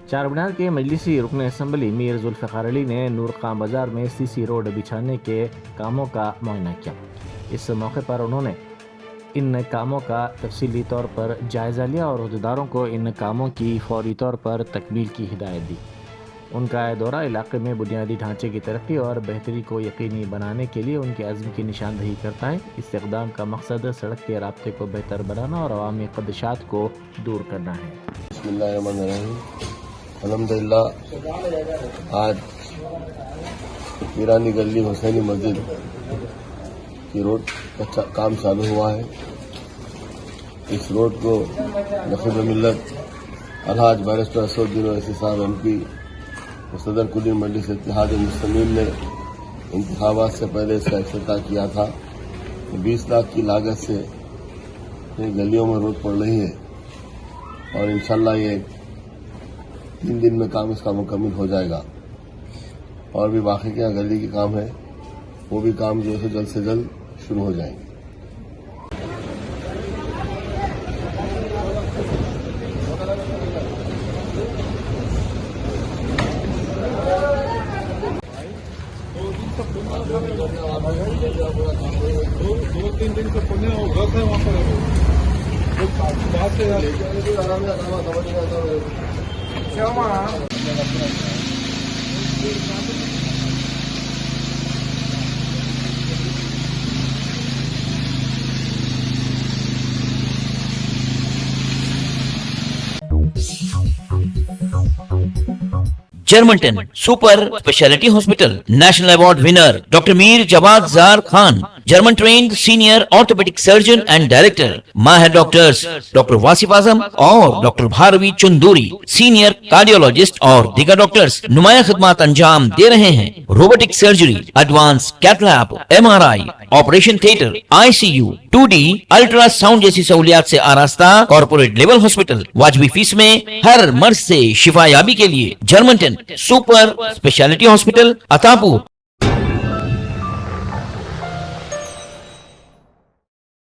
चारमीनार के मजलिसी रुकन असम्बली मीर जुल्फ़िकार अली ने नूर खां बाज़ार में सीसी रोड बिछाने के कामों का मुआयना किया। इस मौके पर उन्होंने इन कामों का तफसीली तौर पर जायज़ा लिया और अहदेदारों को इन कामों की फौरी तौर पर तकमील की हिदायत दी। उनका दौरा इलाके में बुनियादी ढांचे की तरक्की और बेहतरी को यकीनी बनाने के लिए उनके अज़्म की निशानदही करता है। इस इक़दाम का मकसद सड़क के राब्ते को बेहतर बनाना और अवामी ख़दशात को दूर करना है। बिस्मिल्लाहिर्रहमानिर्रहीम। अल्हम्दुलिल्लाह आज ईरानी गली हुसैनी मस्जिद की रोड का काम चालू हुआ है। इस रोड को नखीब मिल्लत अलहाज बैरिस्टर असदुद्दीन ओवैसी साहब MP सदर कुली मजलिस इत्तेहाद मुस्लिमीन ने इंतखाबात से पहले इसका इफ्तिताह किया था। 20 लाख की लागत से गलियों में रोड पड़ रही है और इंशाल्लाह ये 3 दिन में काम इसका मुकम्मल हो जाएगा। और भी बाकी क्या गली के काम है वो भी काम जो है जल्द से जल्द शुरू हो जाएंगे। दो तीन दिन से पुण्य होगा था वहाँ पर बात से Germanten super speciality hospital national award winner doctor Mir Jawad Zar Khan, German trained senior orthopaedic surgeon and director, माहिर डॉक्टर्स डॉक्टर वासिफ आजम और doctor Bharvi Chunduri, senior cardiologist और दीगर डॉक्टर्स नुमाया खिदमत अंजाम दे रहे हैं। Robotic surgery, advance cath lab, MRI, operation theatre, ICU, 2D ultrasound जैसी सहूलियात से आरास्ता कॉर्पोरेट लेवल हॉस्पिटल। वाजबी फीस में हर मर्ज से शिफायाबी के लिए Germanton super speciality hospital, Attapur.